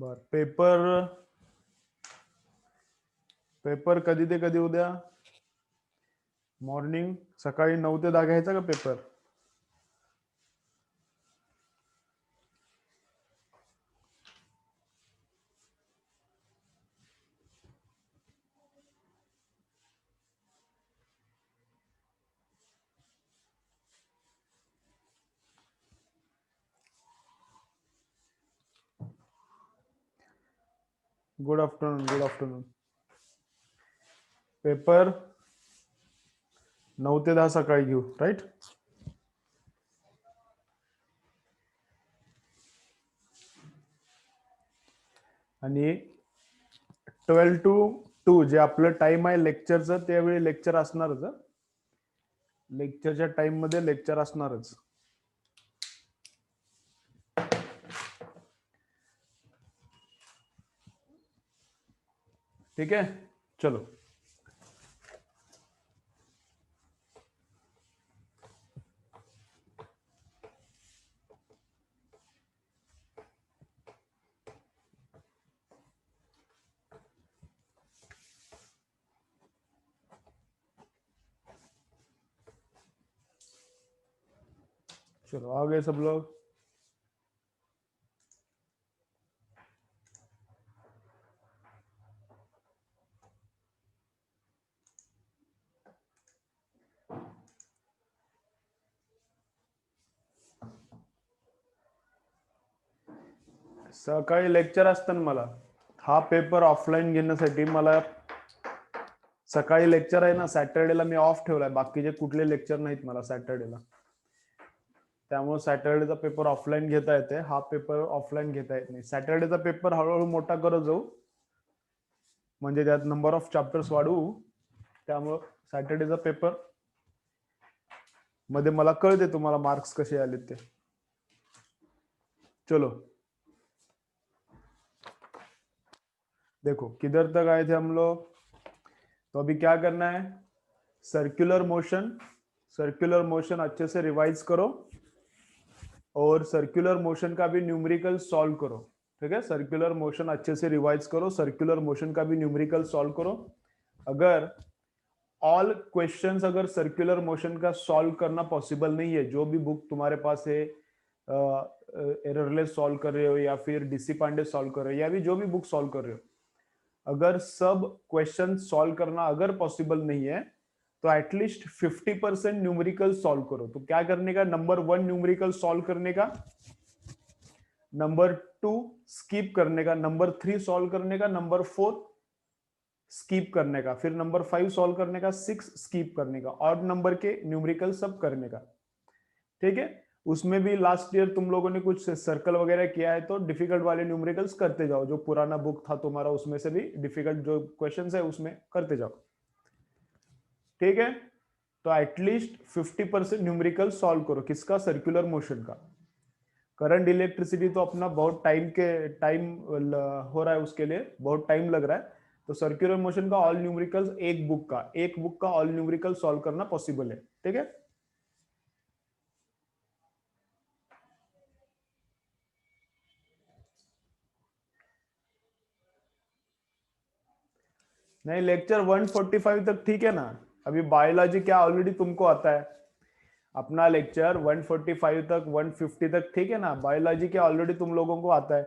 बर paper paper कधी ते कधी उद्या मॉर्निंग सकाळी 9 ते 10 घ्यायचा का paper? Good afternoon, good afternoon. Paper 9 ते 10 सकाळी घेऊ, राईट? आणि 12 to 2 जे आपलं टाइम आहे लेक्चरचं, त्यावेळी लेक्चर असणारच. लेक्चरच्या टाइम मध्ये लेक्चर असणारच. ठीक है, चलो. चलो आ गए सब लोग. सकाळी लेक्चर असतं ना मला. हा पेपर ऑफलाईन घेण्यासाठी मला सकाळी लेक्चर आहे ना, सॅटर्डेला मी ऑफ ठेवलाय. बाकीचे कुठले लेक्चर नाहीत मला सॅटर्डेला. त्यामुळे सॅटर्डेचा पेपर ऑफलाईन घेता येते. हा पेपर ऑफलाईन घेता येत नाही. सॅटर्डेचा पेपर हळूहळू मोठा करत जाऊ, म्हणजे त्यात नंबर ऑफ चॅप्टर्स वाढवू. त्यामुळे सॅटर्डेचा पेपर मध्ये मला कळते तुम्हाला मार्क्स कसे आले ते. चलो देखो किधर तक आए थे हम लोग. तो अभी क्या करना है, सर्कुलर मोशन अच्छे से रिवाइज करो और सर्कुलर मोशन का भी न्यूमेरिकल सॉल्व करो. ठीक है, सर्कुलर मोशन अच्छे से रिवाइज करो, सर्कुलर मोशन का भी न्यूमेरिकल सॉल्व करो. अगर ऑल क्वेश्चंस अगर सर्कुलर मोशन का सॉल्व करना पॉसिबल नहीं है, जो भी बुक तुम्हारे पास है, एररलेस सॉल्व कर रहे हो या फिर डीसी पांडे सॉल्व कर रहे हो या भी जो भी बुक सॉल्व कर रहे हो, अगर सब क्वेश्चन सॉल्व करना अगर पॉसिबल नहीं है तो एटलीस्ट 50% न्यूमेरिकल सॉल्व करो. तो क्या करने का, नंबर 1 न्यूमेरिकल सॉल्व करने का, नंबर 2 स्किप करने का, नंबर 3 सॉल्व करने का, नंबर 4 स्किप करने का, फिर नंबर 5 सॉल्व करने का, 6 स्किप करने का, और नंबर के न्यूमेरिकल सब करने का. ठीक है, उसमें भी लास्ट ईयर तुम लोगों ने कुछ सर्कल वगैरह किया है तो डिफिकल्ट वाले न्यूमेरिकल्स करते जाओ. जो पुराना बुक था तुम्हारा उसमें से भी डिफिकल्ट जो क्वेश्चंस है उसमें करते जाओ. ठीक है, तो एटलीस्ट 50% न्यूमेरिकल सॉल्व करो. किसका, सर्कुलर मोशन का. करंट इलेक्ट्रिसिटी तो अपना बहुत टाइम हो रहा है, उसके लिए बहुत टाइम लग रहा है. तो सर्कुलर मोशन का ऑल न्यूमेरिकल्स एक बुक का ऑल न्यूमेरिकल सॉल्व करना पॉसिबल है. ठीक है, नहीं लेक्चर 145 तक ठीक है ना. अभी बायोलॉजी क्या ऑलरेडी तुमको आता है. अपना लेक्चर 145 तक 150 तक ठीक है ना. बायोलॉजी क्या ऑलरेडी तुम लोगों को आता है.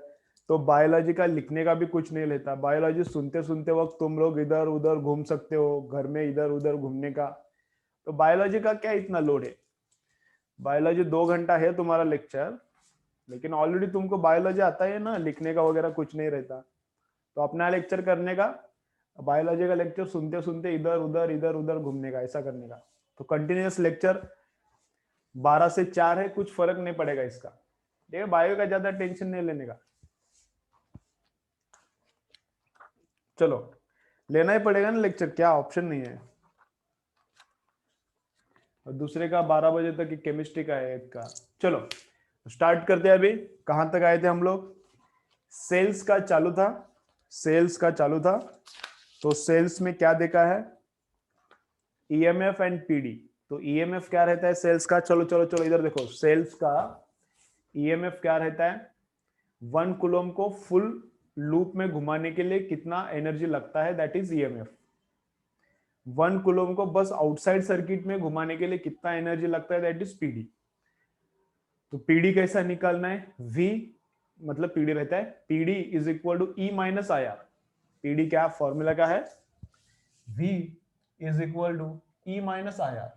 तो बायोलॉजी का लिखने का भी कुछ नहीं लेता. बायोलॉजी सुनते सुनते वक्त तुम लोग इधर उधर घूम सकते हो, घर में इधर उधर घूमने का. तो बायोलॉजी का क्या इतना लोड है. बायोलॉजी 2 घंटा है तुम्हारा लेक्चर, लेकिन ऑलरेडी तुमको बायोलॉजी आता है ना, लिखने का वगैरह कुछ नहीं रहता. तो अपना लेक्चर करने का, बायोलॉजी का लेक्चर सुनते सुनते इधर उधर घूमने का, ऐसा करने का. तो कंटिन्यूअस लेक्चर 12 से 4 है, कुछ फर्क नहीं पड़ेगा इसका. ठीक है, बायो का ज्यादा टेंशन नहीं लेने का. चलो लेना ही पड़ेगा ना लेक्चर, क्या ऑप्शन नहीं है. और दूसरे का 12 बजे तक की केमिस्ट्री का है एक का. चलो स्टार्ट करते हैं. अभी कहां तक आए थे हम लोग, सेल्स का चालू था. तो सेल्स में क्या देखा है, ईएमएफ एंड पीडी. तो ईएमएफ क्या रहता है सेल्स का, चलो चलो चलो इधर देखो. सेल्स का ईएमएफ क्या रहता है, 1 कूलम को फुल लूप में घुमाने के लिए कितना एनर्जी लगता है, दैट इज ईएमएफ। 1 कूलम को बस आउटसाइड सर्किट में घुमाने के लिए कितना एनर्जी लगता है, दैट इज पीडी। तो पीडी कैसा निकालना है, v मतलब पीडी रहता है PD is equal to E minus I R. PD क्या फॉर्मूला का है, v is equal to E minus I R.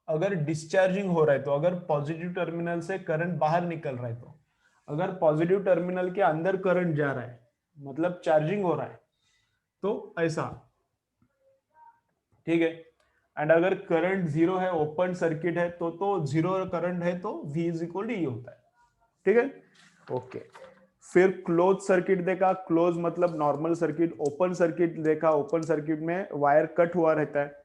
अगर डिस्चार्जिंग हो रहा है तो, अगर पॉजिटिव टर्मिनल से करंट बाहर निकल रहा है तो, अगर पॉजिटिव टर्मिनल के अंदर करंट जा रहा है मतलब चार्जिंग हो रहा है तो ऐसा, ठीक है। एंड अगर करंट जीरो है, ओपन सर्किट है तो जीरो करंट है तो v इज इक्वल टू ई होता है, ठीक है। ओके, फिर क्लोज सर्किट देखा, क्लोज मतलब नॉर्मल सर्किट। ओपन सर्किट देखा, ओपन सर्किट में वायर कट हुआ रहता है।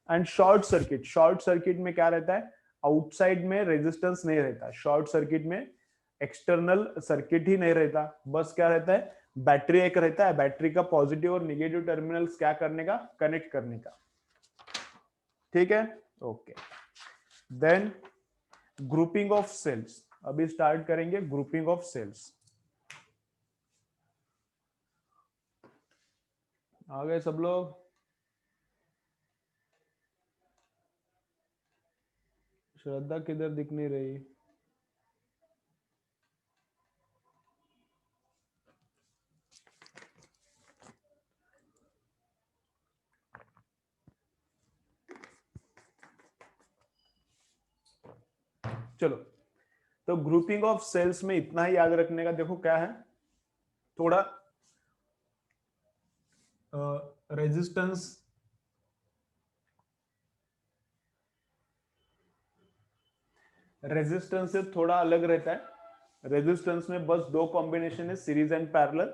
And short circuit, short circuit में क्या रहता है, आउटसाइड में रेजिस्टेंस नहीं रहता। शॉर्ट सर्किट में एक्सटर्नल सर्किट ही नहीं रहता, बस क्या रहता है, बैटरी एक रहता है, बैटरी का पॉजिटिव और निगेटिव टर्मिनल्स क्या करने का, कनेक्ट करने का, ठीक है। Okay, then grouping of cells, अभी स्टार्ट करेंगे ग्रुपिंग ऑफ सेल्स। आ गए सब लोग, श्रद्धा किधर दिख नहीं रही। चलो, तो ग्रुपिंग ऑफ सेल्स में इतना ही याद रखने का, देखो क्या है, थोड़ा रेजिस्टेंस रेजिस्टेंस से थोड़ा अलग रहता है। रेजिस्टेंस में बस दो कॉम्बिनेशन है, सीरीज एंड पैरेलल।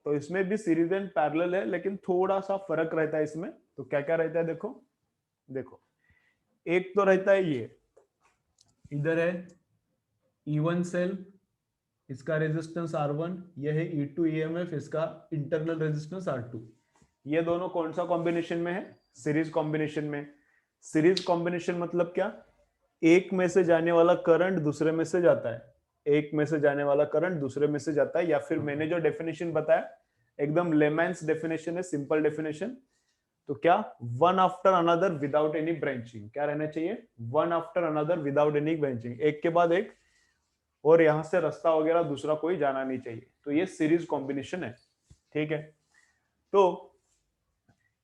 तो इसमें भी सीरीज एंड पैरेलल है, लेकिन थोड़ा सा फर्क रहता है इसमें। तो क्या क्या रहता है, देखो देखो, एक तो रहता है ये, इधर है E1 सेल, इसका रेजिस्टेंस R1, यह है E2 EMF, इसका इंटरनल रेजिस्टेंस R2। ये दोनों कौन सा कॉम्बिनेशन में है, सीरीज कॉम्बिनेशन में। सीरीज कॉम्बिनेशन मतलब क्या, एक में से जाने वाला करंट दूसरे में से जाता है, एक में से जाने वाला करंट दूसरे में से जाता है, या फिर मैंने जो डेफिनेशन बताया एकदम लेमैन्स डेफिनेशन है, सिंपल डेफिनेशन। तो क्या, one after another without any branching, क्या रहना चाहिए, one after another without any branching, एक के बाद एक, और यहां से रास्ता वगैरह दूसरा कोई जाना नहीं चाहिए। तो ये सीरीज कॉम्बिनेशन है, ठीक है। तो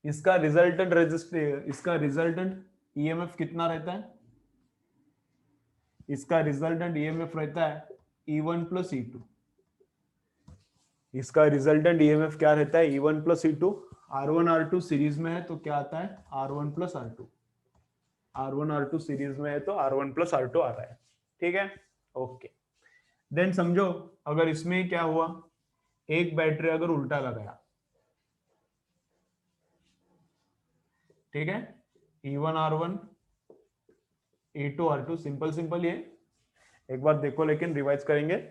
इसका रिजल्टेंट रेजिस्टेंस, इसका रिजल्टेंट ईएमएफ कितना रहता है, इसका रिजल्टेंट ईएमएफ रहता है E1 प्लस E2। इसका रिजल्टेंट ईएमएफ क्या रहता है, E1 plus E2। R1 R2 series में है तो क्या आता है, R1 plus R2। R1 R2 series में है तो R1 प्लस R2 आ रहा है, ठीक है। ओके, देन समझो, अगर इसमें क्या हुआ, एक बैटरी अगर उल्टा लगाया, ठीक है, E1 R1 E2 R2, simple simple. ये एक बार देखो, लेकिन रिवाइज करेंगे।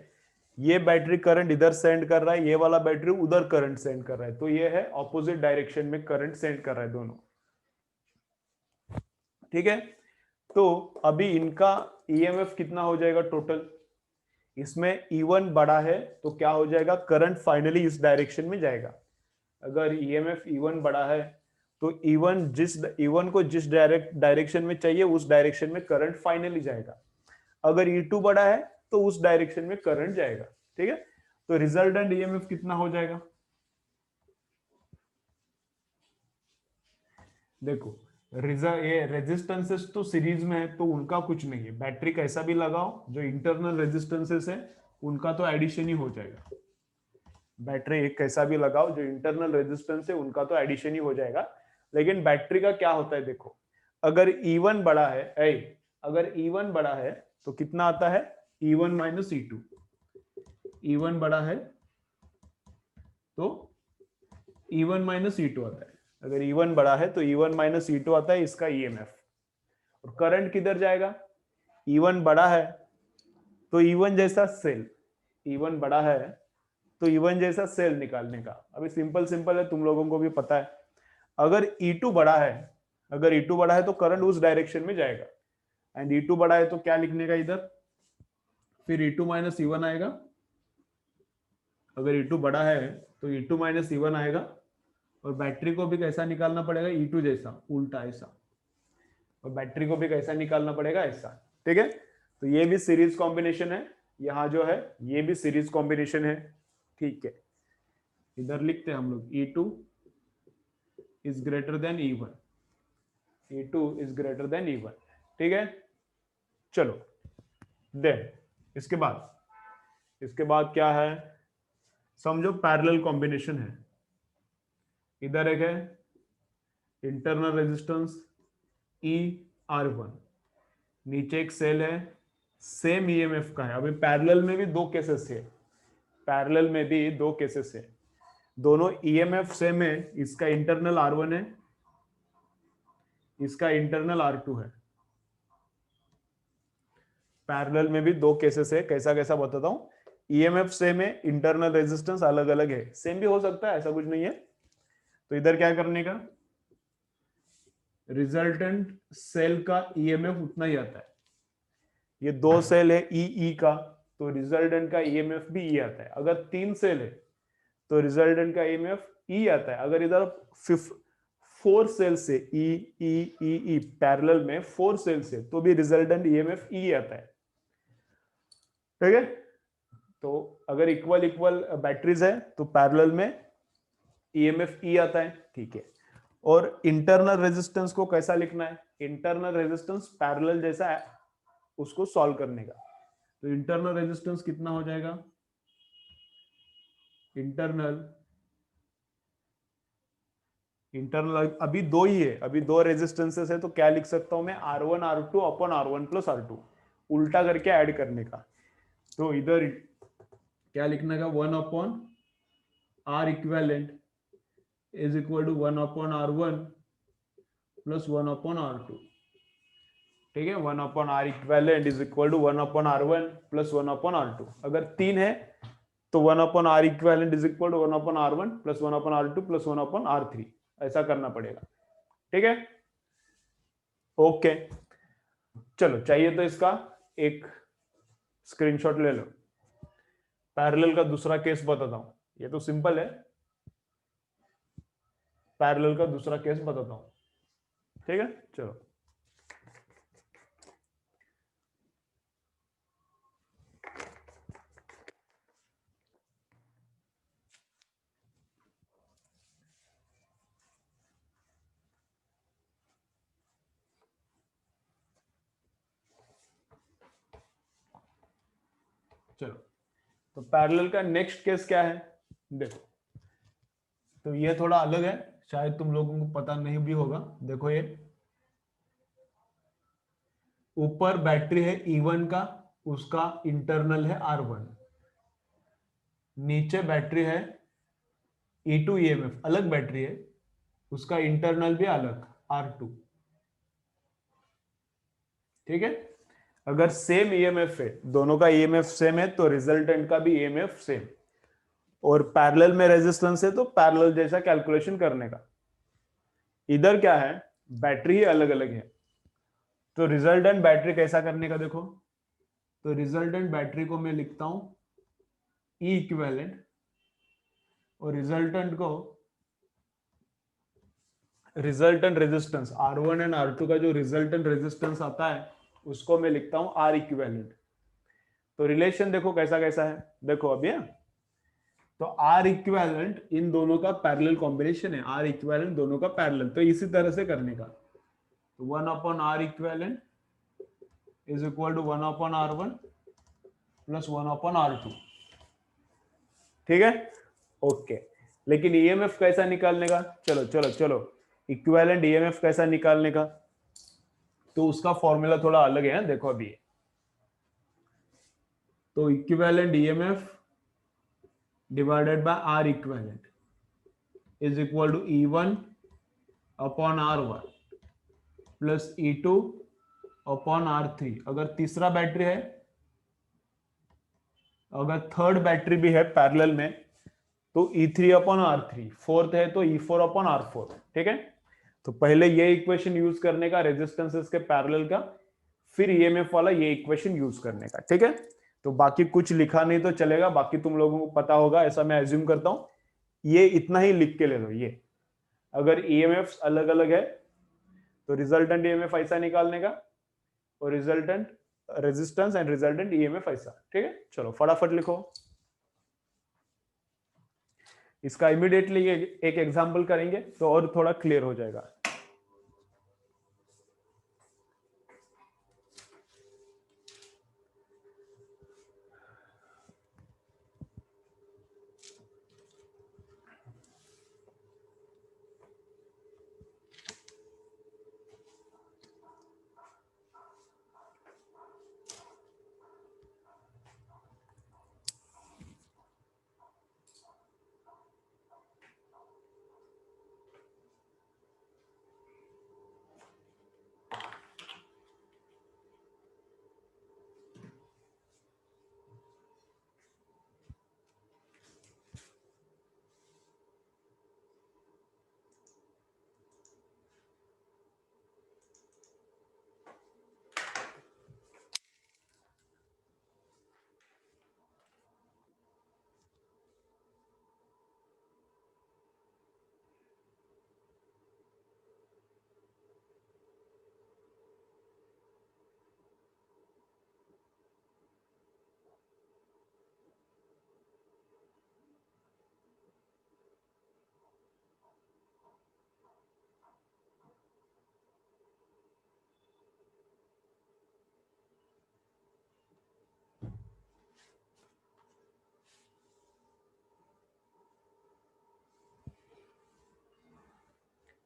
ये बैटरी करंट इधर सेंड कर रहा है, ये वाला बैटरी उधर करंट सेंड कर रहा है, तो ये है ऑपोजिट डायरेक्शन में करंट सेंड कर रहा है दोनों, ठीक है। तो अभी इनका ईएमएफ कितना हो जाएगा टोटल, इसमें E1 बड़ा है तो क्या हो जाएगा, करंट फाइनली इस डायरेक्शन में जाएगा। अगर ईएमएफ E1 बड़ा है तो E1 को जिस डायरेक्शन में चाहिए उस डायरेक्शन में करंट फाइनली जाएगा। अगर E2 बड़ा है तो उस डायरेक्शन में करंट जाएगा, ठीक है। तो रिजल्टेंट ईएमएफ कितना हो जाएगा, देखो, ये रेजिस्टेंसेस तो सीरीज में है तो उनका कुछ नहीं है, बैटरी कैसा भी लगाओ, जो इंटरनल रेजिस्टेंसेस है उनका तो एडिशन ही हो जाएगा। बैटरी एक कैसा भी लगाओ, जो इंटरनल रेजिस्टेंस है उनका तो एडिशन ही हो जाएगा। लेकिन बैटरी का क्या होता है, देखो, अगर E1 बड़ा है, अगर E1 बड़ा है तो कितना आता है, E1 माइनस E2। E1 बड़ा है तो E1 माइनस E2 आता है। अगर E1 बड़ा है तो E1 माइनस E2 आता है इसका ईएमएफ। और करंट किधर जाएगा, E1 बड़ा है तो E1 जैसा सेल, E1 बड़ा है तो E1 जैसा सेल निकालने का। अभी सिंपल सिंपल है, तुम लोगों को भी पता है। अगर E2 बड़ा है, अगर E2 बड़ा है तो करंट उस डायरेक्शन में जाएगा। एंड E2 बड़ा है तो क्या लिखने का इधर, फिर E2 माइनस E1 आएगा, अगर E2 बड़ा है तो E2 माइनस E1 आएगा, और बैटरी को भी कैसा निकालना पड़ेगा, E2 जैसा उल्टा ऐसा, और बैटरी को भी कैसा निकालना पड़ेगा ऐसा। ठीक है, तो ये भी सीरीज कॉम्बिनेशन है, यहाँ जो है ये भी सीरीज कॉम्बिनेशन है। ठीक है, इधर लिखते हैं हम लोग E2 is greater than E1, E2 is greater than E1। ठीक है, चलो देन इसके बाद क्या है, समझो पैरेलल कॉम्बिनेशन है। इधर एक है इंटरनल रेजिस्टेंस ER1, नीचे एक सेल है सेम ईएमएफ का है। अभी पैरेलल में भी दो केसेस है, पैरेलल में भी दो केसेस है, दोनों ईएमएफ सेम है। इसका इंटरनल R1 है, इसका इंटरनल R2 है। पैरेलल में भी दो केसेस है, कैसा कैसा बताता हूं। ईएमएफ सेम है, इंटरनल रेजिस्टेंस अलग अलग है, सेम भी हो सकता है, ऐसा कुछ नहीं है। तो इधर क्या करने का, रिजल्टेंट सेल का ईएमएफ उतना ही आता है। ये दो सेल है ई का, तो रिजल्टेंट का ईएमएफ भी ई आता है। अगर तीन सेल है तो रिजल्टेंट का ईएमएफ ई आता है। अगर इधर 4 सेल से ई पैरेलल में 4 सेल से, तो भी रिजल्टेंट ईएमएफ ई आता है। ठीक है, तो अगर इक्वल बैटरीज है तो पैरेलल में ईएमएफ ई आता है। ठीक है, और इंटरनल रेजिस्टेंस को कैसा लिखना है, इंटरनल रेजिस्टेंस पैरेलल जैसा है उसको सॉल्व करने का। तो इंटरनल रेजिस्टेंस कितना हो जाएगा, इंटरनल अभी दो ही है, अभी दो रेजिस्टेंसेस है, तो क्या लिख सकता हूं मैं, R1 R2 upon R1 plus R2, उल्टा करके ऐड करने का। तो इधर क्या लिखने का, 1 upon R equivalent is equal to 1 upon R1 plus 1 upon R2। ठीक है, 1 upon R equivalent is equal to 1 upon R1 plus 1 upon R2। अगर 3 है तो 1 upon R equivalent is equal to 1 upon R1 plus 1 upon R2 plus 1 upon R3, ऐसा करना पड़ेगा। ठीक है, ओके, चलो चाहिए तो इसका एक स्क्रीनशॉट ले लो। पैरेलल का दूसरा केस बताता हूं, ये तो सिंपल है, पैरेलल का दूसरा केस बताता हूं। ठीक है, चलो चलो, तो पैरेलल का नेक्स्ट केस क्या है, देखो। तो ये थोड़ा अलग है, शायद तुम लोगों को पता नहीं भी होगा। देखो, ये ऊपर बैटरी है E1 का, उसका इंटरनल है R1, नीचे बैटरी है E2 EMF, अलग बैटरी है, उसका इंटरनल भी अलग R2। ठीक है, अगर सेम ईएमएफ है, दोनों का ईएमएफ सेम है, तो रिजल्टेंट का भी ईएमएफ सेम, और पैरेलल में रेजिस्टेंस है तो पैरेलल जैसा कैलकुलेशन करने का। इधर क्या है, बैटरी ही अलग अलग है, तो रिजल्टेंट बैटरी कैसा करने का, देखो। तो रिजल्टेंट बैटरी को मैं लिखता हूं ई इक्विवेलेंट, और रिजल्टेंट को resultant resistance R1 and R2 का जो रिजल्टेंट रेजिस्टेंस आता है उसको मैं लिखता हूं R इक्विवेलेंट। तो रिलेशन देखो कैसा कैसा है, देखो अभी है? तो R इक्विवेलेंट इन दोनों का पैरेलल कॉम्बिनेशन है, R इक्विवेलेंट दोनों का पैरेलल, तो इसी तरह से करने का। तो 1 upon R equivalent is equal to 1 upon R1 plus 1 upon R2। ठीक है, ओके। लेकिन ईएमएफ कैसा निकालने का, चलो चलो चलो, इक्विवेलेंट ईएमएफ कैसा निकालने का, तो उसका फॉर्मूला थोड़ा अलग है, देखो अभी। तो equivalent EMF divided by R equivalent is equal to E1 upon R1 plus E2 upon R3। अगर तीसरा बैटरी है, अगर थर्ड बैटरी भी है पैरेलल में, तो E3 अपॉन R3, फोर्थ है तो E4 अपॉन R4। ठीक है, तो पहले ये इक्वेशन यूज करने का रेजिस्टेंसेस के पैरेलल का, फिर ईएमएफ वाला ये इक्वेशन यूज करने का। ठीक है, तो बाकी कुछ लिखा नहीं तो चलेगा, बाकी तुम लोगों को पता होगा ऐसा मैं एज्यूम करता हूं। ये इतना ही लिख के ले लो। ये अगर ईएमएफ अलग अलग है तो रिजल्टेंट ईएमएफ ऐसा निकालने का, और resultant resistance and resultant EMF ऐसा। ठीक है, चलो फटाफट लिखो इसका। इमीडिएटली एक एग्जांपल करेंगे तो और थोड़ा क्लियर हो जाएगा।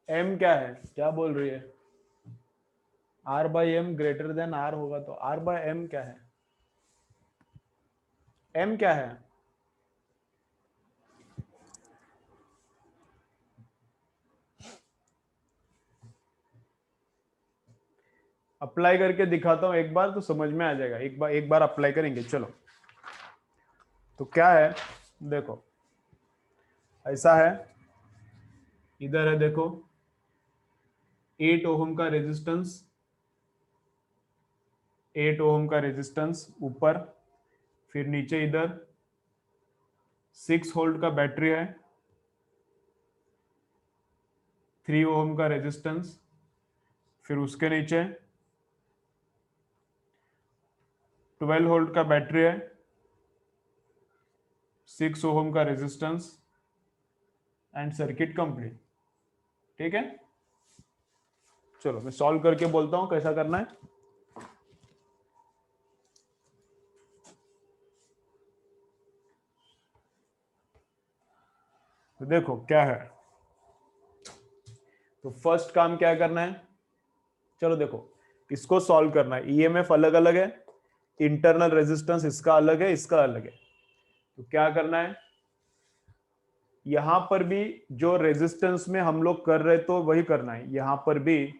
एम क्या है, क्या बोल रही है? R by M greater than R होगा, तो आर बाय एम क्या है? एम क्या है? अप्लाई करके दिखाता हूं एक बार तो समझ में आ जाएगा। एक बार अप्लाई करेंगे। चलो, तो क्या है, देखो ऐसा है, इधर है देखो 8 ओहम का रेजिस्टेंस, 8 ओहम का रेजिस्टेंस ऊपर, फिर नीचे इधर 6 वोल्ट का बैटरी है, 3 ओहम का रेजिस्टेंस, फिर उसके नीचे 12 वोल्ट का बैटरी है, 6 ओहम का रेजिस्टेंस एंड सर्किट कंप्लीट। ठीक है, चलो मैं सॉल्व करके बोलता हूं कैसा करना है। तो देखो क्या है, तो फर्स्ट काम क्या करना है, चलो देखो इसको सॉल्व करना है। ईएमएफ अलग अलग है, इंटरनल रेजिस्टेंस इसका अलग है, इसका अलग है। तो क्या करना है, यहां पर भी जो रेजिस्टेंस में हम लोग कर रहे तो वही करना है, यहां पर भी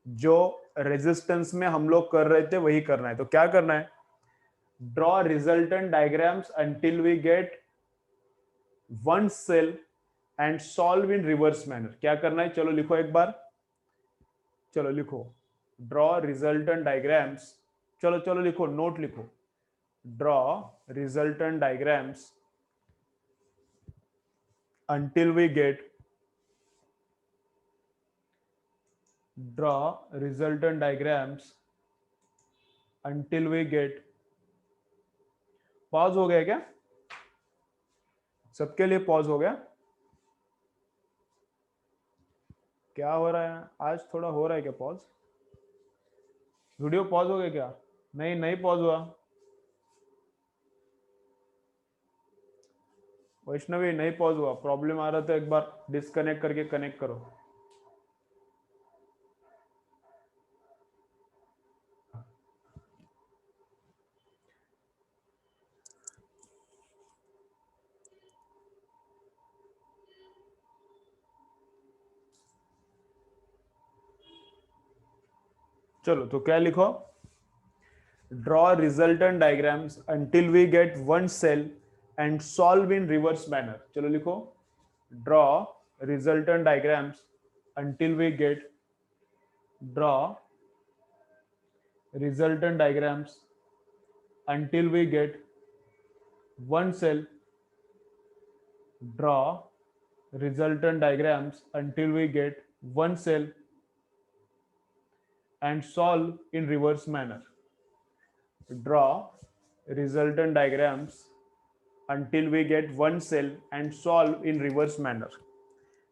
जो रेजिस्टेंस में हम लोग कर रहे थे वही करना है। तो क्या करना है, draw resultant diagrams until we get one cell and solve in reverse manner. क्या करना है, चलो लिखो एक बार, चलो लिखो ड्रॉ रिजल्टेंट डायग्राम्स, चलो चलो लिखो, नोट लिखो, draw resultant diagrams until we get draw resultant diagrams until we get, pause हो गया क्या? सबके लिए पॉज हो गया? क्या हो रहा है आज, थोड़ा हो रहा है क्या पॉज? वीडियो पॉज हो गया क्या? नहीं नहीं पॉज हुआ। वैष्णवी नहीं पॉज हुआ, प्रॉब्लम आ रहा था, एक बार डिस्कनेक्ट करके कनेक्ट करो। चलो तो क्या लिखो, draw resultant diagrams until we get one cell and solve in reverse manner. चलो लिखो, draw resultant diagrams until we get, draw resultant diagrams until we get one cell, draw resultant diagrams until we get one cell, and solve in reverse manner. Draw resultant diagrams until we get one cell and solve in reverse manner.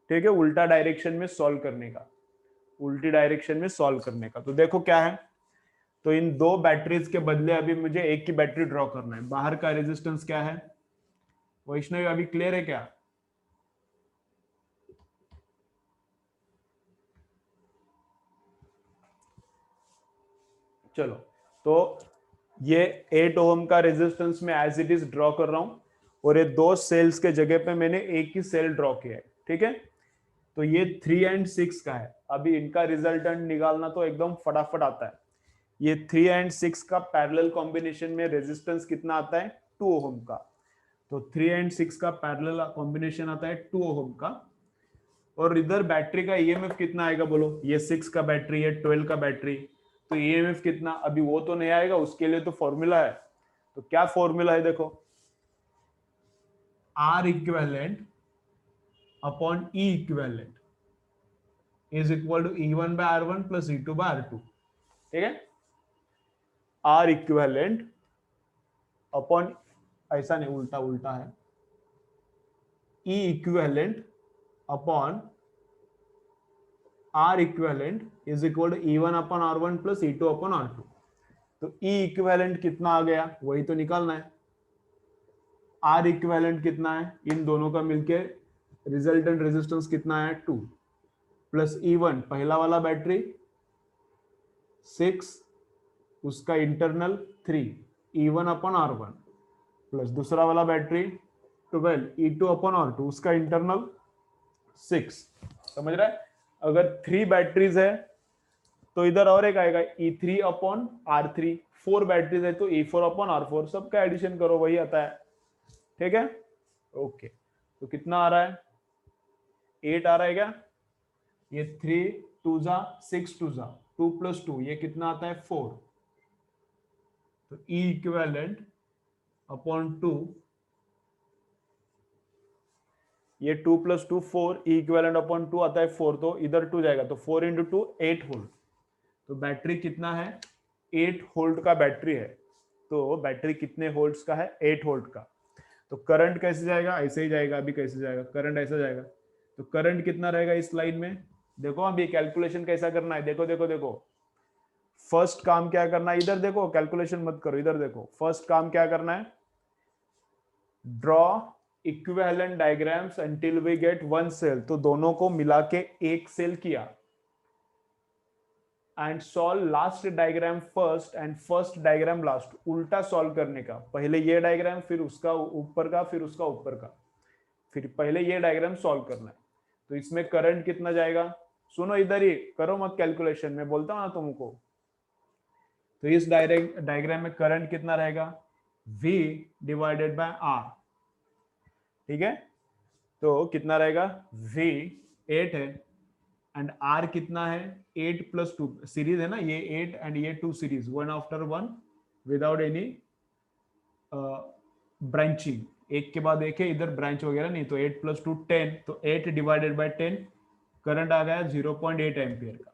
ठीक है, उल्टा direction में solve करने का, उल्टी direction में solve करने का। तो देखो क्या है, तो इन दो बैटरीज के बदले अभी मुझे एक की बैटरी ड्रॉ करना है। बाहर का रेजिस्टेंस क्या है वैष्णवी, अभी क्लियर है क्या? चलो, तो ये 8 ओम का रेजिस्टेंस में एज इट इज ड्रॉ कर रहा हूं, और ये दो सेल्स के जगह पे मैंने एक ही सेल ड्रॉ किया है। ठीक है, तो ये 3 एंड 6 का है। अभी इनका रिजल्टेंट निकालना तो एकदम फटाफट आता है। ये 3 एंड 6 का पैरेलल कॉम्बिनेशन में रेजिस्टेंस कितना आता है? 2 ओम का। तो 3 एंड 6 का पैरेलल कॉम्बिनेशन आता है 2 ओम का। और इधर बैटरी का ईएमएफ कितना आएगा बोलो? ये 6 का बैटरी है, 12 का बैटरी, तो ईएमएफ कितना? अभी वो तो नहीं आएगा, उसके लिए तो फॉर्मूला है। तो क्या फॉर्मूला है देखो, R equivalent upon E equivalent is equal to E1 by R1 plus E2 by R2। ठीक है, आर इक्विवेलेंट अपॉन, ऐसा नहीं, उल्टा उल्टा है, E equivalent upon R equivalent is equal to E1 upon R1 plus E2 upon R2। तो ई equivalent कितना आ गया वही तो निकालना है। आर इक्विवेलेंट कितना है? इन दोनों का मिलके रिजल्टेंट रेजिस्टेंस कितना है? 2 प्लस E1 पहला वाला बैटरी 6, उसका internal 3, E1 upon R1 plus दूसरा वाला बैटरी 12, E2 अपॉन R2, उसका इंटरनल 6। समझ रहा है? अगर 3 बैटरीज है तो इधर और एक आएगा E3 अपॉन R3, 4 बैटरीज है तो E4 अपॉन R4, सबका एडिशन करो वही आता है। ठीक है, ओके। तो कितना आ रहा है? 8 आ रहा है क्या? ये 3 2 जा 6 2 जा 2 प्लस 2, ये कितना आता है? 4। तो E इक्विवेलेंट अपॉन 2, ये 2 प्लस 2 4, E इक्विवेलेंट अपॉन 2 आता है 4, तो इधर 2 जाएगा, तो 4 इंटू 2 8 वोल्ट। तो बैटरी कितना है? 8 वोल्ट का बैटरी है। तो बैटरी कितने वोल्ट्स का है? 8 वोल्ट का। तो करंट कैसे जाएगा? ऐसे ही जाएगा। अभी कैसे जाएगा? करंट ऐसा जाएगा। तो करंट कितना रहेगा इस लाइन में? देखो अभी कैलकुलेशन कैसा करना है, देखो देखो देखो। फर्स्ट काम क्या करना है, इधर देखो, कैलकुलेशन मत करो, इधर देखो। फर्स्ट काम क्या करना है? Draw equivalent diagrams until we get one cell. तो दोनों को मिला के एक सेल किया, and solve last diagram first and first diagram last. उल्टा सॉल्व करने का, पहले ये डायग्राम, फिर उसका ऊपर का, फिर उसका ऊपर का, फिर पहले ये डायग्राम सॉल्व करना है। तो इसमें करंट कितना जाएगा? सुनो, इधर ही करो मत कैलकुलेशन, में बोलता हूं ना तुमको। तो इस डायग्राम में करंट कितना रहेगा? V divided by R। ठीक है, तो कितना रहेगा? V 8 है, एंड R कितना है? 8 प्लस 2 सीरीज है ना, ये 8 एंड ये 2 series, one after one without any branching, एक के बाद एक है, इधर ब्रांच वगैरह नहीं। तो 8 प्लस 2 10, तो 8 डिवाइडेड बाय 10, करंट आ गया 0.8 एम्पियर का।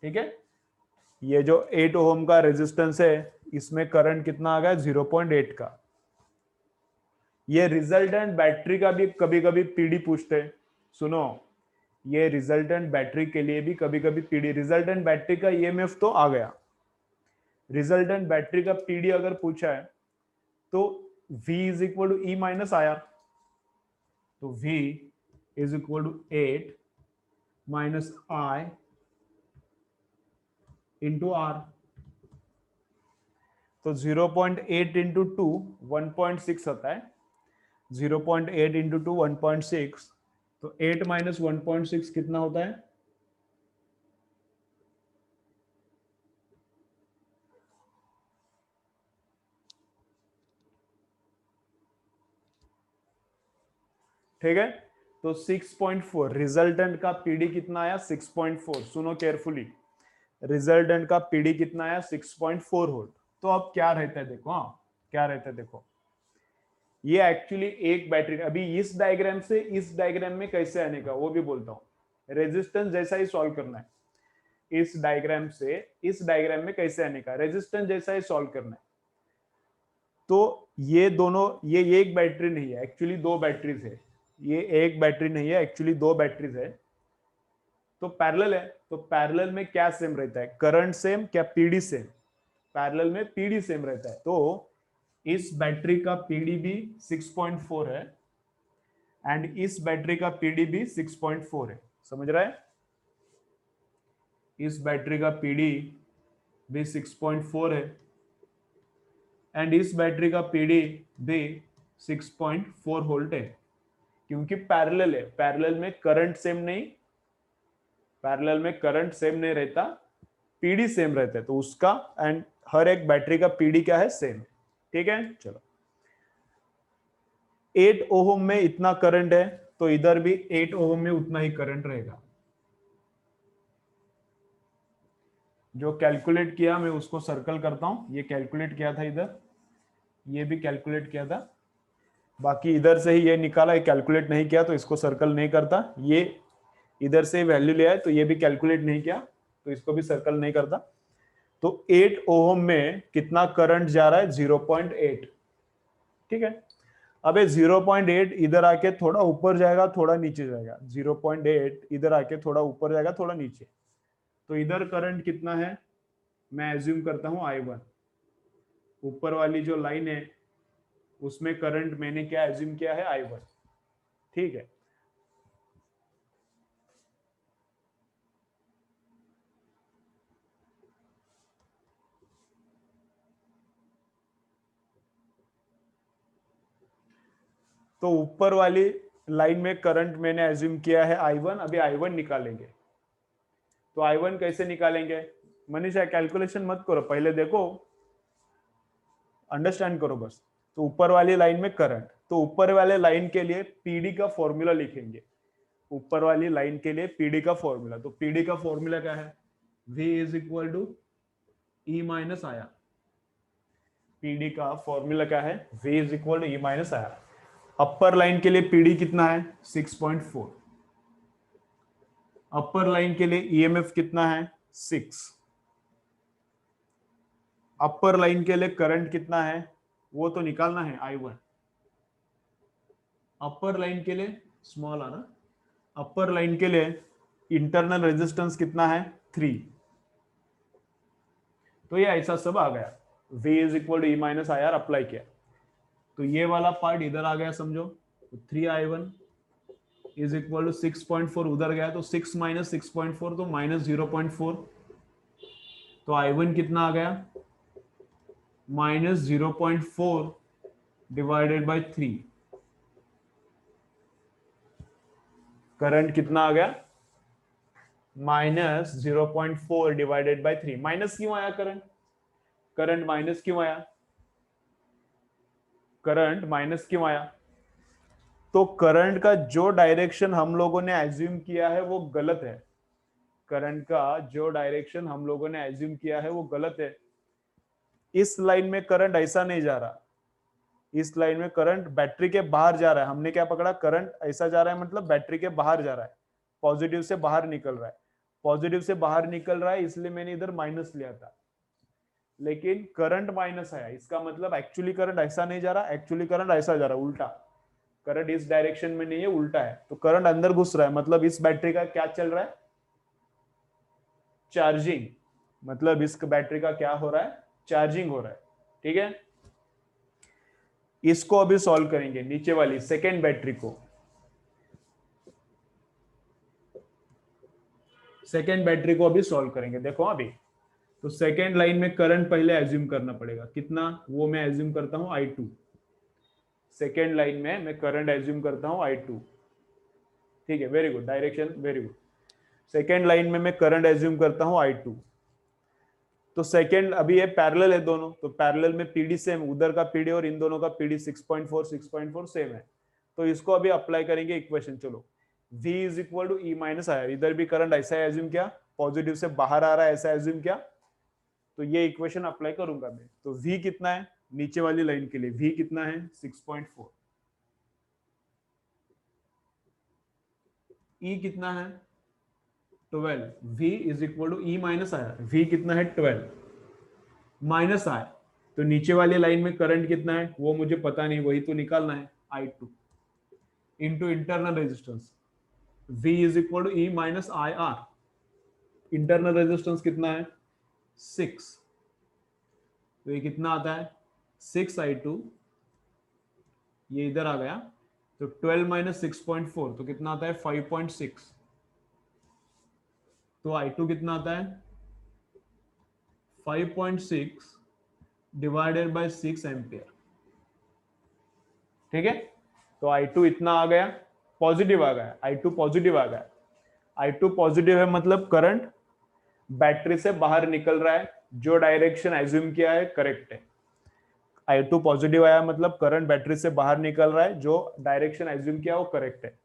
ठीक है, ये जो 8 ओम का रेजिस्टेंस है, इसमें करंट कितना आ गया? 0.8 का। ये रिजल्टेंट बैटरी का भी कभी कभी पीडी पूछते हैं। सुनो, ये रिजल्टेंट बैटरी के लिए भी कभी कभी पीडी, रिजल्टेंट बैटरी का ईएमएफ तो आ गया, रिजल्टेंट बैटरी का पीडी अगर पूछा है तो V is equal to E minus IR। तो V is equal to 8 minus I into R। तो 0.8 इंटू 2 1.6 आता है, 0.8 इंटू 2 1.6, तो 8 माइनस 1.6 कितना होता है? ठीक है, तो 6.4 रिजल्टेंट का पीडी कितना आया? 6.4। सुनो केयरफुली, रिजल्टेंट का पीडी कितना आया? 6.4 वोल्ट। तो अब क्या रहता है देखो, हाँ, क्या रहता है देखो, ये एक्चुअली एक बैटरी, अभी इस डायग्राम से इस डायग्राम में कैसे आने का वो भी बोलता हूँ। रेजिस्टेंस जैसा ही सॉल्व करना है, इस डायग्राम से इस डायग्राम में कैसे आने का, रेजिस्टेंस जैसा ही सॉल्व करना है। तो ये दोनों, ये एक बैटरी नहीं है, एक्चुअली दो बैटरीज है। ये एक बैटरी नहीं है, एक्चुअली दो बैटरीज है। तो पैरेलल है, तो पैरेलल में क्या सेम रहता है, करंट सेम, क्या पीडी सेम, पैरेलल में पीडी सेम रहता है। तो इस बैटरी का पीडी भी 6.4 है एंड इस बैटरी का पीडी भी 6.4 है। समझ रहा है, इस बैटरी का पीडी भी 6.4 है एंड इस बैटरी का पीडी भी 6.4 वोल्ट है, क्योंकि पैरेलल है। पैरेलल में करंट सेम नहीं, पैरेलल में करंट सेम नहीं रहता, पीडी सेम रहता है। तो उसका एंड हर एक बैटरी का पीडी क्या है, सेम। ठीक है, चलो 8 ओम में इतना करंट है, तो इधर भी 8 ओम में उतना ही करंट रहेगा। जो कैलकुलेट किया मैं उसको सर्कल करता हूं, ये कैलकुलेट किया था इधर, ये भी कैलकुलेट किया था, बाकी इधर से ही ये निकाला, ये कैलकुलेट नहीं किया तो इसको सर्कल नहीं करता। ये इधर से वैल्यू ले आए तो ये भी कैलकुलेट नहीं किया तो इसको भी सर्कल नहीं करता। तो 8 ओम में कितना करंट जा रहा है, 0.8। ठीक है, अब ये 0.8 इधर आके थोड़ा ऊपर जाएगा, थोड़ा नीचे जाएगा, 0.8 इधर आके थोड़ा ऊपर जाएगा, थोड़ा नीचे। तो इधर करंट कितना है, मैं एज्यूम करता हूं I1। ऊपर वाली जो लाइन है उसमें करंट मैंने क्या एज्यूम किया है, I1। ठीक है, तो ऊपर वाली लाइन में करंट मैंने एज्यूम किया है I1। अभी I1 निकालेंगे, तो I1 कैसे निकालेंगे, मनीषा कैलकुलेशन मत करो, पहले देखो, अंडरस्टैंड करो बस। तो ऊपर वाली लाइन में करंट, तो ऊपर वाले लाइन के लिए पीडी का फॉर्मूला लिखेंगे। ऊपर वाली लाइन के लिए पीडी का फॉर्मूला, तो पीडी का फॉर्मूला क्या है, V is equal to E minus I R. PD का फॉर्मूला क्या है, V is equal to E minus I R. Upper line के लिए पीडी कितना है, 6.4। अपर लाइन के लिए ईएमएफ कितना है, 6। अपर लाइन के लिए करंट कितना है वो तो निकालना है, I1। अपर लाइन के लिए स्मॉल आ ना, अपर लाइन के लिए इंटरनल रेजिस्टेंस कितना है, 3। तो ये ऐसा सब आ गया, V is equal to E minus I R apply किया, तो ये वाला पार्ट इधर आ गया समझो। तो 3I1 इज इक्वल टू 6.4 उधर गया, तो 6 माइनस 6.4 तो माइनस 0.4। तो I1 कितना आ गया, माइनस 0.4 डिवाइडेड बाय 3। करंट कितना आ गया, माइनस 0.4 डिवाइडेड बाय 3। माइनस क्यों आया करंट, करंट माइनस क्यों आया, करंट माइनस क्यों आया, तो करंट का जो डायरेक्शन हम लोगों ने एज्यूम किया है वो गलत है। करंट का जो डायरेक्शन हम लोगों ने एज्यूम किया है वो गलत है। इस लाइन में करंट ऐसा नहीं जा रहा, इस लाइन में करंट बैटरी के बाहर जा रहा है। हमने क्या पकड़ा, करंट ऐसा जा रहा है मतलब बैटरी के बाहर जा रहा है, पॉजिटिव से बाहर निकल रहा है, पॉजिटिव से बाहर निकल रहा है, इसलिए मैंने इधर माइनस लिया था। लेकिन करंट माइनस आया, इसका मतलब एक्चुअली करंट ऐसा नहीं जा रहा, एक्चुअली करंट ऐसा जा रहा है, उल्टा। करंट इस डायरेक्शन में नहीं है, उल्टा है। तो करंट अंदर घुस रहा है, मतलब इस बैटरी का क्या चल रहा है, चार्जिंग। मतलब इस बैटरी का क्या हो रहा है, चार्जिंग हो रहा है। ठीक है, इसको अभी सॉल्व करेंगे, नीचे वाली सेकेंड बैटरी को। सेकेंड बैटरी को अभी सॉल्व करेंगे। देखो अभी, तो सेकेंड लाइन में करंट पहले एज्यूम करना पड़ेगा, कितना, वो मैं एज्यूम करता हूं I2। सेकेंड लाइन में मैं करंट एज्यूम करता हूं I2। ठीक है, very good, direction very good. Second line में मैं करंट एज्यूम करता हूं I2। तो सेकेंड, अभी ये पैरेलल है दोनों, तो पैरेलल में पीडी सेम, उधर का पीडी और इन दोनों का पीडी 6.4 सेम है। तो इसको अभी अप्लाई करेंगे इक्वेशन। चलो, V is equal to E minus I R, इधर भी करंट ऐसा एज्यूम किया, पॉजिटिव से बाहर आ रहा है ऐसा एज्यूम किया, तो ये इक्वेशन अप्लाई करूंगा मैं। तो V कितना है, नीचे वाली लाइन के लिए v कितना है 6.4, e कितना है 12, v is equal to e minus आया, v कितना है 12 माइनस आया, तो नीचे वाली लाइन में करंट कितना है वो मुझे पता नहीं, वही तो निकालना है, I2 into internal resistance, v is equal to e minus I R, internal resistance कितना है 6, तो ये कितना आता है 6I2, ये इधर आ गया, तो 12 माइनस 6.4 तो कितना आता है 5.6, तो I2 कितना आता है 5.6 डिवाइडेड बाय 6 एम्पियर। ठीक है, तो I2 इतना आ गया, पॉजिटिव आ गया, I2 पॉजिटिव आ गया, I2 पॉजिटिव है मतलब करंट बैटरी से बाहर निकल रहा है, जो डायरेक्शन एज्यूम किया है करेक्ट है। I2 पॉजिटिव आया मतलब करंट बैटरी से बाहर निकल रहा है, जो डायरेक्शन एज्यूम किया वो करेक्ट है।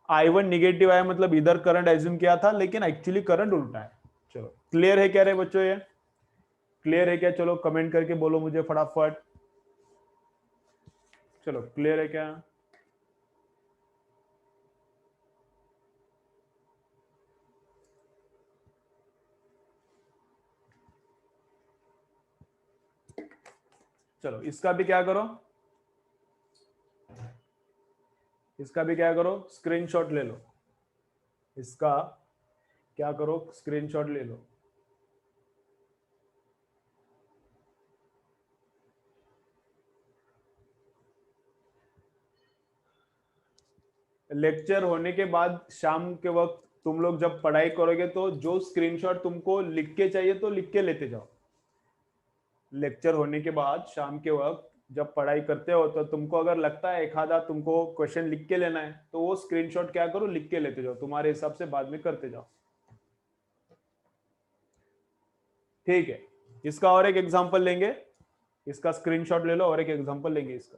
I1 निगेटिव आया मतलब इधर करंट एज्यूम किया था लेकिन एक्चुअली करंट उल्टा है। चलो क्लियर है क्या रे बच्चों, ये क्लियर है क्या? चलो कमेंट करके बोलो मुझे फटाफट, चलो क्लियर है क्या? चलो इसका भी क्या करो, इसका भी क्या करो स्क्रीनशॉट ले लो, इसका क्या करो स्क्रीनशॉट ले लो। लेक्चर होने के बाद शाम के वक्त तुम लोग जब पढ़ाई करोगे तो जो स्क्रीनशॉट तुमको लिख के चाहिए तो लिख के लेते जाओ। लेक्चर होने के बाद शाम के वक्त जब पढ़ाई करते हो तो तुमको अगर लगता है एक आधा तुमको क्वेश्चन लिख के लेना है तो वो स्क्रीनशॉट क्या करो लिख के लेते जाओ, तुम्हारे हिसाब से बाद में करते जाओ। ठीक है, इसका और एक एग्जांपल लेंगे, इसका स्क्रीनशॉट ले लो और एक एग्जांपल लेंगे इसका।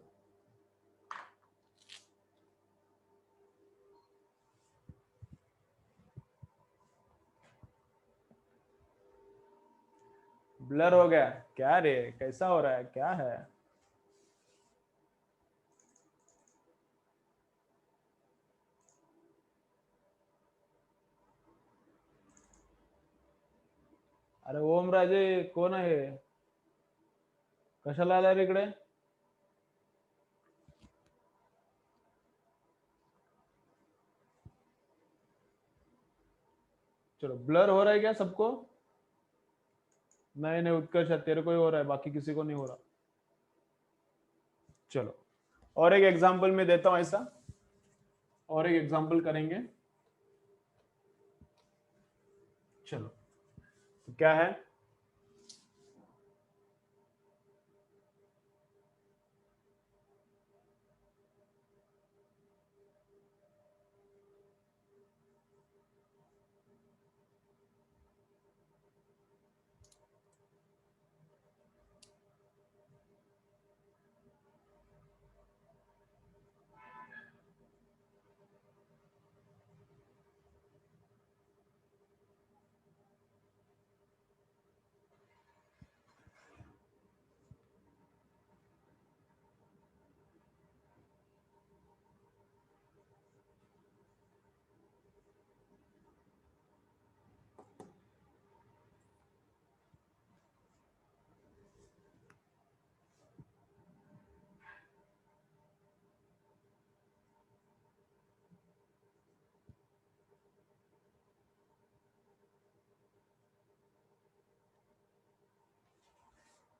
ब्लर हो गया क्या रे, कैसा हो रहा है, क्या है? अरे ओम राजे कोण आहे, कशाला आला रे इकडे? चलो ब्लर हो रहा है क्या सबको? नहीं नहीं उत्कर्ष तेरे को ही हो रहा है, बाकी किसी को नहीं हो रहा। चलो और एक एग्जांपल में देता हूं ऐसा, और एक एग्जांपल करेंगे। चलो तो क्या है,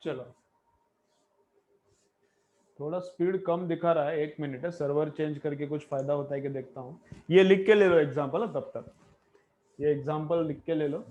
चलो थोड़ा स्पीड कम दिखा रहा है, 1 मिनट है, सर्वर चेंज करके कुछ फायदा होता है कि देखता हूँ। ये लिख के ले लो एग्जांपल, तब तक ये एग्जांपल लिख के ले लो।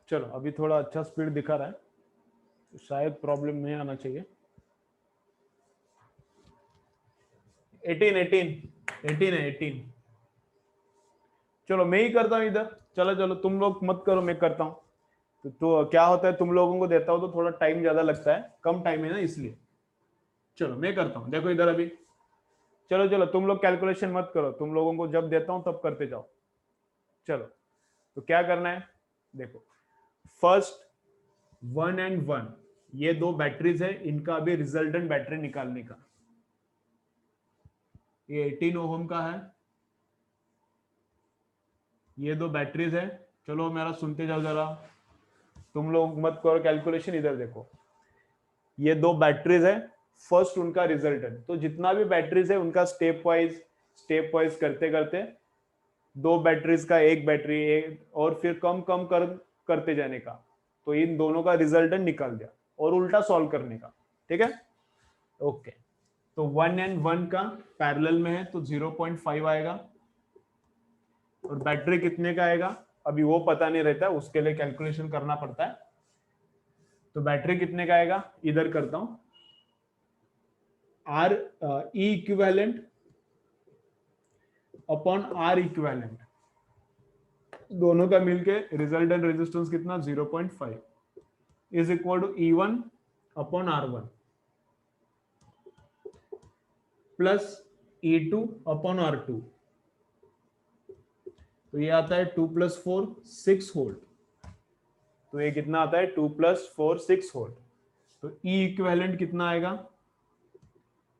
चलो अभी थोड़ा अच्छा स्पीड दिखा रहा है, तो शायद प्रॉब्लम नहीं आना चाहिए। 18 18 18 है 18। चलो मैं ही करता हूँ इधर। चलो चलो तुम लोग मत करो, मैं करता हूँ। तो क्या होता है, तुम लोगों को देता हूँ तो थोड़ा टाइम ज्यादा लगता है, कम टाइम है ना इसलिए। चलो मैं करता हूँ, देखो इधर अभी। चलो चलो तुम लोग कैलकुलेशन मत करो, तुम लोगों को जब देता हूँ तब करते जाओ। चलो तो क्या करना है, देखो फर्स्ट 1 and 1 ये दो बैटरीज है, इनका अभी रिजल्टेंट बैटरी निकालने का। ये 18 ओहम का है, ये दो बैटरीज है। चलो मेरा सुनते जाओ जरा, तुम लोग मत करो कैलकुलेशन, इधर देखो। ये दो बैटरीज है, फर्स्ट उनका रिजल्टेंट, तो जितना भी बैटरीज है उनका स्टेप वाइज करते करते, दो बैटरीज का एक बैटरी एक, और फिर कम कम करते जाने का, तो इन दोनों का रिजल्टेंट निकाल दिया, और उल्टा सॉल्व करने का। ठीक है, ओके। तो 1 and 1 का पैरेलल में है तो 0.5 आएगा, और बैटरी कितने का आएगा अभी वो पता नहीं रहता, उसके लिए कैलकुलेशन करना पड़ता है। तो बैटरी कितने का आएगा, इधर करता हूं, R E equivalent upon R equivalent, दोनों का मिलके रिजल्टेंट रेजिस्टेंस कितना 0.5 is equal to E1 upon R1 plus E2 upon R2। तो ये आता है 2 + 4 6 वोल्ट। तो ये कितना आता है 2 + 4 6 वोल्ट। तो E इक्विवेलेंट कितना आएगा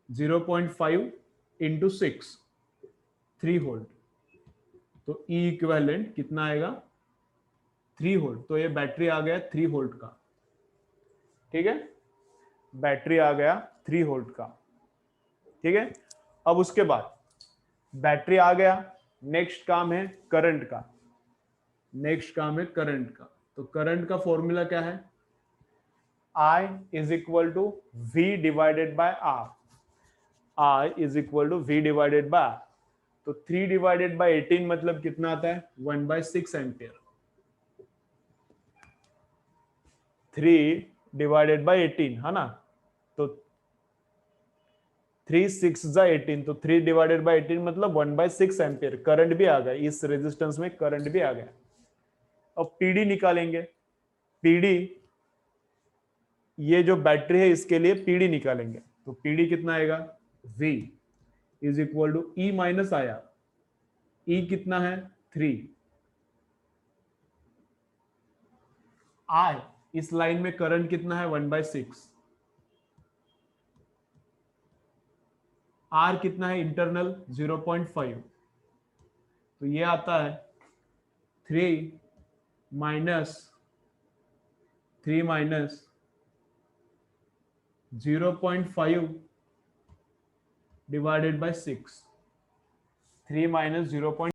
0.5 इंटू 6 3 वोल्ट। तो E इक्विवेलेंट कितना आएगा 3 वोल्ट। तो ये बैटरी आ गया 3 वोल्ट का। ठीक है, बैटरी आ गया 3 वोल्ट का। ठीक है, अब उसके बाद बैटरी आ गया, नेक्स्ट काम है करंट का। नेक्स्ट काम है करंट का। तो करंट का फॉर्मूला क्या है, I is equal to V divided by R। I is equal to V divided by R। तो 3 डिवाइडेड बाय 18 मतलब कितना आता है 1/6 एम्पियर। 3 डिवाइडेड बाय 18 है ना, तो 3 6 जा 18, तो 3 डिवाइडेड बाय 18 मतलब 1/6 एम्पियर। करंट भी आ गया, इस रेजिस्टेंस में करंट भी आ गया। अब पीडी निकालेंगे। पीडी, ये जो बैटरी है इसके लिए पीडी निकालेंगे। तो पीडी कितना आएगा V is equal to E minus आया, E कितना है 3, I इस लाइन में करंट कितना है 1/6, R कितना है इंटरनल 0.5। तो ये आता है 3 माइनस 0.5 डिवाइडेड बाय 6। 3 माइनस 0.